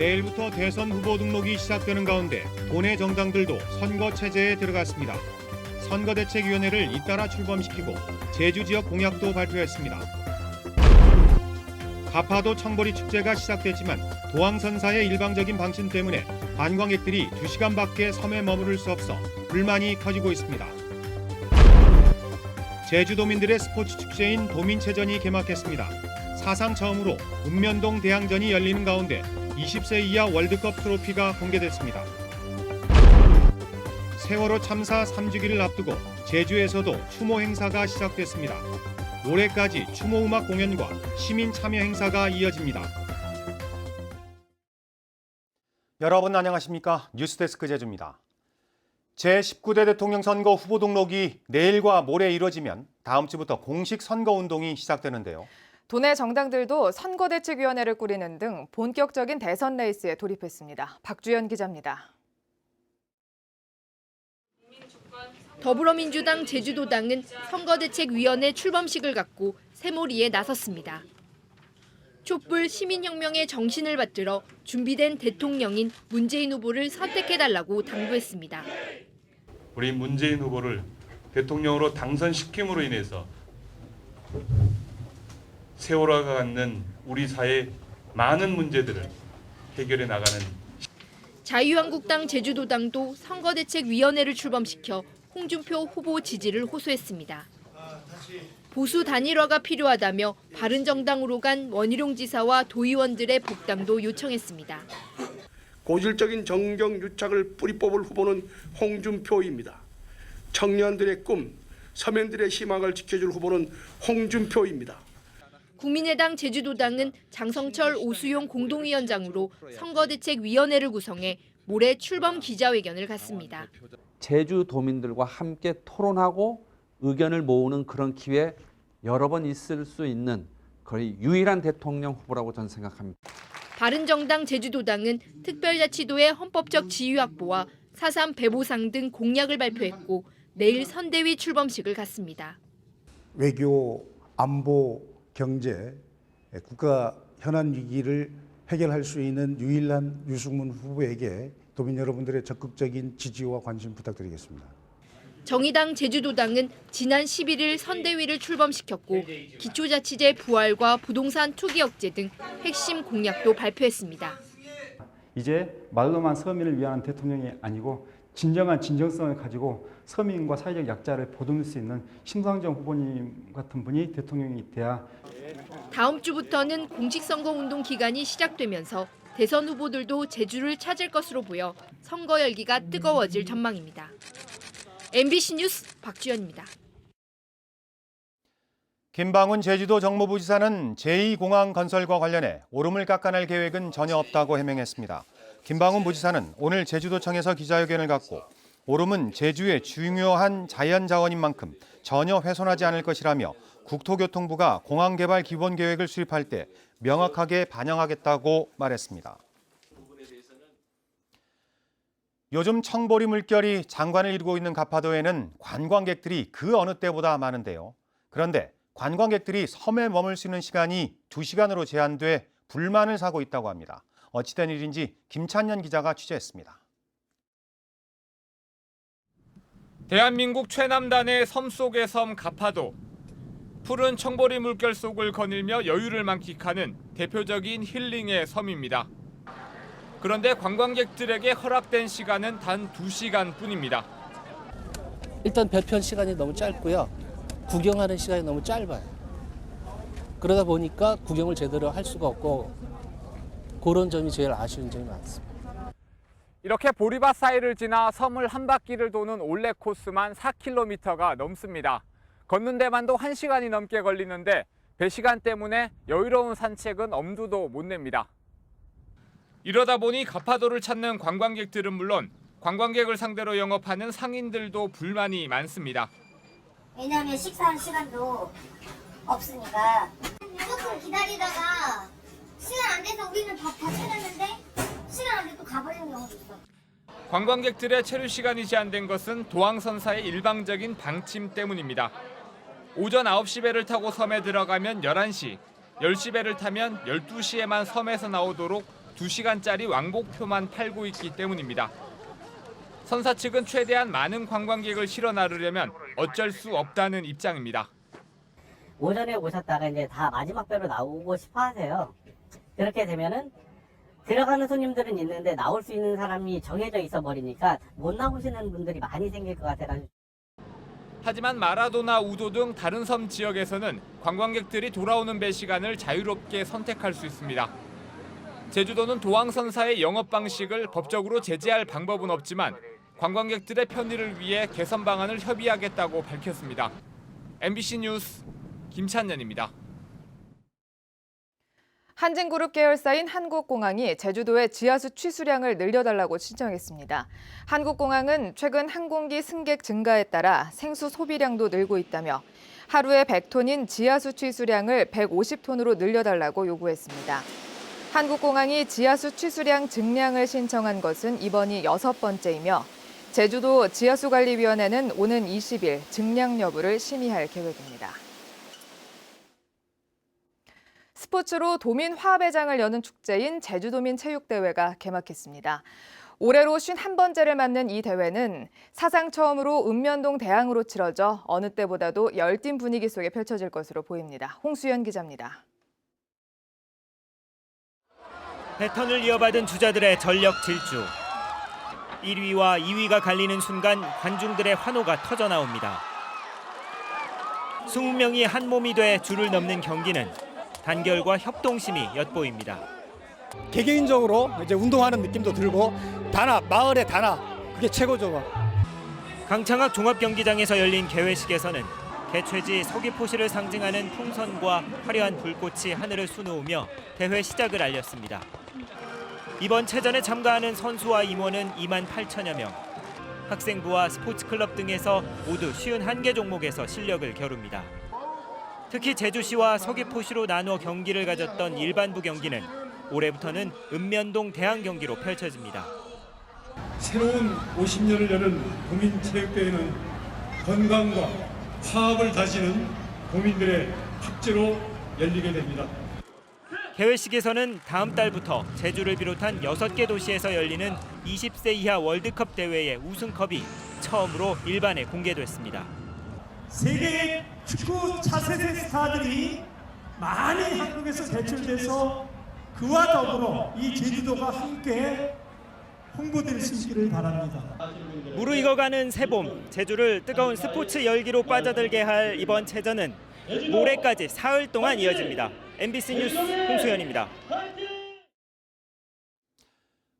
내일부터 대선 후보 등록이 시작되는 가운데 도내 정당들도 선거 체제에 들어갔습니다. 선거대책위원회를 잇따라 출범시키고 제주 지역 공약도 발표했습니다. 가파도 청보리 축제가 시작됐지만 도항선사의 일방적인 방침 때문에 관광객들이 2시간밖에 섬에 머무를 수 없어 불만이 커지고 있습니다. 제주도민들의 스포츠 축제인 도민체전이 개막했습니다. 사상 처음으로 읍면동 대항전이 열리는 가운데 20세 이하 월드컵 트로피가 공개됐습니다. 세월호 참사 3주기를 앞두고 제주에서도 추모 행사가 시작됐습니다. 올해까지 추모 음악 공연과 시민 참여 행사가 이어집니다. 여러분 안녕하십니까? 뉴스데스크 제주입니다. 제19대 대통령 선거 후보 등록이 내일과 모레 이뤄지면 다음 주부터 공식 선거운동이 시작되는데요. 도내 정당들도 선거대책위원회를 꾸리는 등 본격적인 대선 레이스에 돌입했습니다. 박주연 기자입니다. 더불어민주당 제주도당은 선거대책위원회 출범식을 갖고 새몰이에 나섰습니다. 촛불 시민혁명의 정신을 받들어 준비된 대통령인 문재인 후보를 선택해달라고 당부했습니다. 우리 문재인 후보를 대통령으로 당선시킴으로 인해서 세월호가 갖는 우리 사회의 많은 문제들을 해결해 나가는 자유한국당 제주도당도 선거대책위원회를 출범시켜 홍준표 후보 지지를 호소했습니다. 보수 단일화가 필요하다며 바른정당으로 간 원희룡 지사와 도의원들의 복당도 요청했습니다. 고질적인 정경 유착을 뿌리 뽑을 후보는 홍준표입니다. 청년들의 꿈, 서민들의 희망을 지켜줄 후보는 홍준표입니다. 국민의당 제주도당은 장성철 오수용 공동위원장으로 선거대책위원회를 구성해 모레 출범 기자회견을 갖습니다. 제주도민들과 함께 토론하고 의견을 모으는 그런 기회 여러 번 있을 수 있는 거의 유일한 대통령 후보라고 저는 생각합니다. 바른정당 제주도당은 특별자치도의 헌법적 지위 확보와 4.3 배보상 등 공약을 발표했고 내일 선대위 출범식을 갖습니다. 외교, 안보, 경제, 국가 현안 위기를 해결할 수 있는 유일한 유승문 후보에게 도민 여러분들의 적극적인 지지와 관심 부탁드리겠습니다. 정의당 제주도당은 지난 11일 선대위를 출범시켰고 기초자치제 부활과 부동산 투기 억제 등 핵심 공약도 발표했습니다. 이제 말로만 서민을 위한 대통령이 아니고 진정한 진정성을 가지고 서민과 사회적 약자를 보듬을 수 있는 심상정 후보님 같은 분이 대통령이 돼야. 다음 주부터는 공식선거운동 기간이 시작되면서 대선 후보들도 제주를 찾을 것으로 보여 선거 열기가 뜨거워질 전망입니다. MBC 뉴스 박주연입니다. 김방훈 제주도 정무부지사는 제2공항 건설과 관련해 오름을 깎아낼 계획은 전혀 없다고 해명했습니다. 김방훈 부지사는 오늘 제주도청에서 기자회견을 갖고 오름은 제주의 중요한 자연자원인 만큼 전혀 훼손하지 않을 것이라며 국토교통부가 공항개발 기본계획을 수립할 때 명확하게 반영하겠다고 말했습니다. 요즘 청보리 물결이 장관을 이루고 있는 가파도에는 관광객들이 그 어느 때보다 많은데요. 그런데 관광객들이 섬에 머물 수 있는 시간이 2시간으로 제한돼 불만을 사고 있다고 합니다. 어찌된 일인지 김찬년 기자가 취재했습니다. 대한민국 최남단의 섬 속의 섬 가파도. 푸른 청보리 물결 속을 거닐며 여유를 만끽하는 대표적인 힐링의 섬입니다. 그런데 관광객들에게 허락된 시간은 단 2시간뿐입니다. 일단 배편 시간이 너무 짧고요. 구경하는 시간이 너무 짧아요. 그러다 보니까 구경을 제대로 할 수가 없고 그런 점이 제일 아쉬운 점이 많습니다. 이렇게 보리밭 사이를 지나 섬을 한 바퀴를 도는 올레 코스만 4km가 넘습니다. 걷는 데만도 1시간이 넘게 걸리는데 배 시간 때문에 여유로운 산책은 엄두도 못 냅니다. 이러다 보니 가파도를 찾는 관광객들은 물론 관광객을 상대로 영업하는 상인들도 불만이 많습니다. 왜냐하면 식사할 시간도 없으니까 조금 기다리다가 시간 안 돼서 우리는 밥 다 차렸는데 시간 안 돼 또 가버리는 경우도 있어. 관광객들의 체류 시간이 제한된 것은 도항선사의 일방적인 방침 때문입니다. 오전 9시 배를 타고 섬에 들어가면 11시, 10시 배를 타면 12시에만 섬에서 나오도록 2시간짜리 왕복표만 팔고 있기 때문입니다. 선사 측은 최대한 많은 관광객을 실어 나르려면 어쩔 수 없다는 입장입니다. 오전에 오셨다가 이제 다 마지막 배로 나오고 싶어 하세요. 그렇게 되면은 들어가는 손님들은 있는데 나올 수 있는 사람이 정해져 있어 버리니까 못 나오시는 분들이 많이 생길 것 같아요. 하지만 마라도나 우도 등 다른 섬 지역에서는 관광객들이 돌아오는 배 시간을 자유롭게 선택할 수 있습니다. 제주도는 도항선사의 영업 방식을 법적으로 제재할 방법은 없지만 관광객들의 편의를 위해 개선 방안을 협의하겠다고 밝혔습니다. MBC 뉴스 김찬년입니다. 한진그룹 계열사인 한국공항이 제주도의 지하수 취수량을 늘려달라고 신청했습니다. 한국공항은 최근 항공기 승객 증가에 따라 생수 소비량도 늘고 있다며 하루에 100톤인 지하수 취수량을 150톤으로 늘려달라고 요구했습니다. 한국공항이 지하수 취수량 증량을 신청한 것은 이번이 6번째이며 제주도 지하수관리위원회는 오는 20일 증량 여부를 심의할 계획입니다. 스포츠로 도민 화합회장을 여는 축제인 제주도민 체육대회가 개막했습니다. 올해로 51번째를 맞는 이 대회는 사상 처음으로 읍면동 대항으로 치러져 어느 때보다도 열띤 분위기 속에 펼쳐질 것으로 보입니다. 홍수연 기자입니다. 패턴을 이어받은 주자들의 전력 질주. 1위와 2위가 갈리는 순간 관중들의 환호가 터져나옵니다. 20명이 한 몸이 돼 줄을 넘는 경기는 단결과 협동심이 엿보입니다. 개개인적으로 이제 운동하는 느낌도 들고 단합, 마을의 단합, 그게 최고죠. 강창학 종합경기장에서 열린 개회식에서는 개최지 서귀포시를 상징하는 풍선과 화려한 불꽃이 하늘을 수놓으며 대회 시작을 알렸습니다. 이번 체전에 참가하는 선수와 임원은 2만 8천여 명. 학생부와 스포츠클럽 등에서 모두 51개 종목에서 실력을 겨룹니다. 특히 제주시와 서귀포시로 나누어 경기를 가졌던 일반부 경기는 올해부터는 읍면동 대항 경기로 펼쳐집니다. 새로운 50년을 여는 도민체육대회는 건강과 화합을 다지는 도민들의 축제로 열리게 됩니다. 개회식에서는 다음 달부터 제주를 비롯한 6개 도시에서 열리는 20세 이하 월드컵 대회의 우승컵이 처음으로 일반에 공개됐습니다. 세계의 축구 차세대 스타들이 많이 한국에서 배출돼서 그와 더불어 이 제주도가 함께 홍보될 수 있기를 바랍니다. 무르익어가는 새봄, 제주를 뜨거운 스포츠 열기로 빠져들게 할 이번 체전은 모레까지 사흘 동안 이어집니다. MBC 뉴스 홍수연입니다.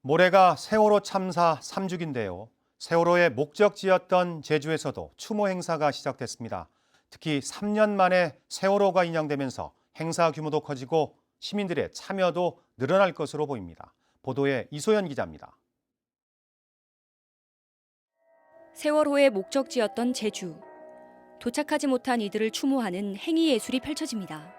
모레가 세월호 참사 3주기인데요. 세월호의 목적지였던 제주에서도 추모 행사가 시작됐습니다. 특히 3년 만에 세월호가 인양되면서 행사 규모도 커지고 시민들의 참여도 늘어날 것으로 보입니다. 보도에 이소연 기자입니다. 세월호의 목적지였던 제주. 도착하지 못한 이들을 추모하는 행위 예술이 펼쳐집니다.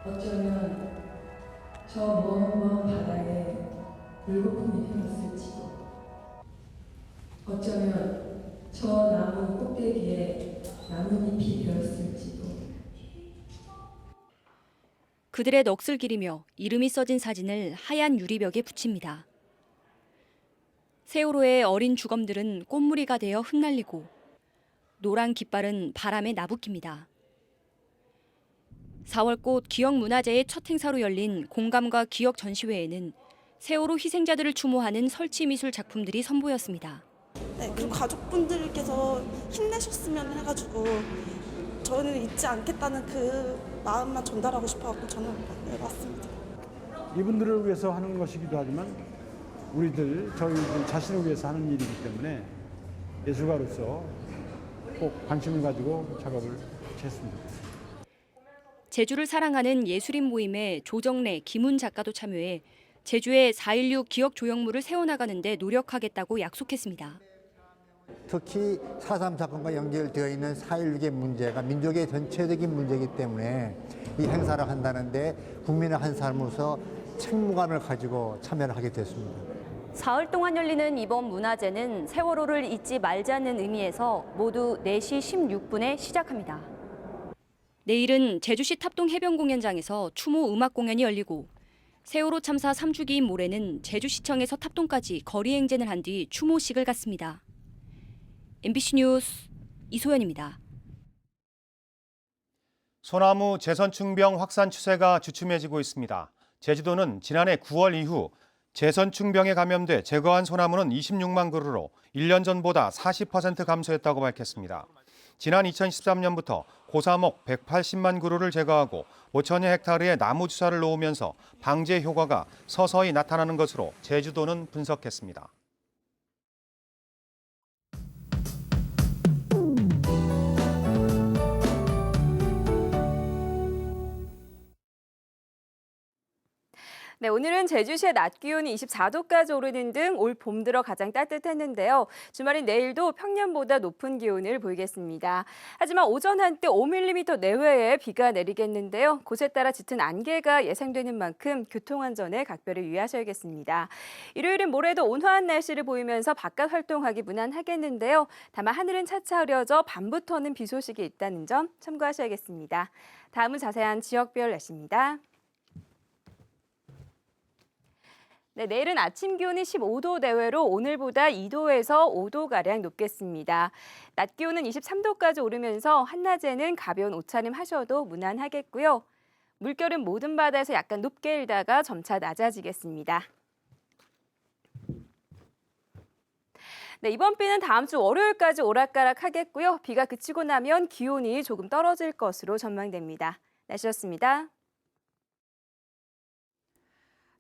어쩌면 저 먼 바다에 물거품이 피었을지도, 어쩌면 저 나무 꼭대기에 나뭇잎이 되었을지도. 그들의 넋을 기리며 이름이 써진 사진을 하얀 유리벽에 붙입니다. 세월호의 어린 주검들은 꽃무리가 되어 흩날리고 노란 깃발은 바람에 나부낍니다. 4월꽃 기억문화제의 첫 행사로 열린 공감과 기억 전시회에는 세월호 희생자들을 추모하는 설치미술 작품들이 선보였습니다. 네, 그리고 가족분들께서 힘내셨으면 해가지고 저는 잊지 않겠다는 그 마음만 전달하고 싶어서 저는 왔습니다. 이분들을 위해서 하는 것이기도 하지만 저희 자신을 위해서 하는 일이기 때문에 예술가로서 꼭 관심을 가지고 작업을 했습니다. 제주를 사랑하는 예술인 모임의 조정래, 김훈 작가도 참여해 제주의 4.16 기억 조형물을 세워나가는 데 노력하겠다고 약속했습니다. 특히 4.3 사건과 연결되어 있는 4.16의 문제가 민족의 전체적인 문제이기 때문에 이 행사를 한다는데 국민의 한 사람으로서 책무감을 가지고 참여를 하게 됐습니다. 사흘 동안 열리는 이번 문화제는 세월호를 잊지 말자는 의미에서 모두 4시 16분에 시작합니다. 내일은 제주시 탑동 해변공연장에서 추모 음악 공연이 열리고 세월호 참사 3주기인 모레는 제주시청에서 탑동까지 거리 행진을 한 뒤 추모식을 갖습니다. MBC 뉴스 이소연입니다. 소나무 재선충병 확산 추세가 주춤해지고 있습니다. 제주도는 지난해 9월 이후 재선충병에 감염돼 제거한 소나무는 26만 그루로 1년 전보다 40% 감소했다고 밝혔습니다. 지난 2013년부터 고사목 180만 그루를 제거하고 5천여 헥타르의 나무 주사를 놓으면서 방제 효과가 서서히 나타나는 것으로 제주도는 분석했습니다. 네, 오늘은 제주시의 낮 기온이 24도까지 오르는 등 올 봄 들어 가장 따뜻했는데요. 주말인 내일도 평년보다 높은 기온을 보이겠습니다. 하지만 오전 한때 5mm 내외의 비가 내리겠는데요. 곳에 따라 짙은 안개가 예상되는 만큼 교통안전에 각별히 유의하셔야겠습니다. 일요일인 모레도 온화한 날씨를 보이면서 바깥 활동하기 무난하겠는데요. 다만 하늘은 차차 흐려져 밤부터는 비 소식이 있다는 점 참고하셔야겠습니다. 다음은 자세한 지역별 날씨입니다. 네, 내일은 아침 기온이 15도 내외로 오늘보다 2도에서 5도가량 높겠습니다. 낮 기온은 23도까지 오르면서 한낮에는 가벼운 옷차림 하셔도 무난하겠고요. 물결은 모든 바다에서 약간 높게 일다가 점차 낮아지겠습니다. 네, 이번 비는 다음 주 월요일까지 오락가락하겠고요. 비가 그치고 나면 기온이 조금 떨어질 것으로 전망됩니다. 날씨였습니다.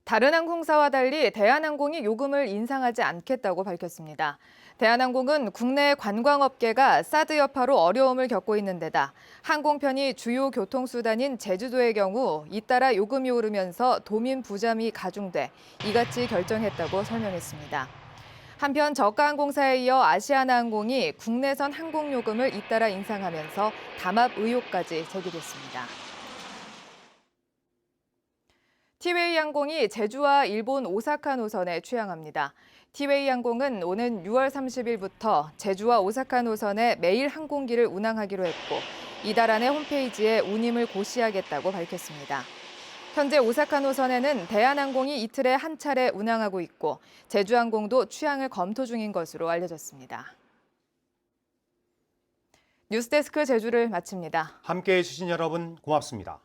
다른 항공사와 달리 대한항공이 요금을 인상하지 않겠다고 밝혔습니다. 대한항공은 국내 관광업계가 사드 여파로 어려움을 겪고 있는 데다 항공편이 주요 교통수단인 제주도의 경우 잇따라 요금이 오르면서 도민 부담이 가중돼 이같이 결정했다고 설명했습니다. 한편 저가항공사에 이어 아시아나항공이 국내선 항공요금을 잇따라 인상하면서 담합 의혹까지 제기됐습니다. 티웨이 항공이 제주와 일본 오사카 노선에 취항합니다. 티웨이 항공은 오는 6월 30일부터 제주와 오사카 노선에 매일 항공기를 운항하기로 했고 이달 안에 홈페이지에 운임을 고시하겠다고 밝혔습니다. 현재 오사카 노선에는 대한항공이 이틀에 한 차례 운항하고 있고 제주항공도 취항을 검토 중인 것으로 알려졌습니다. 뉴스데스크 제주를 마칩니다. 함께해 주신 여러분 고맙습니다.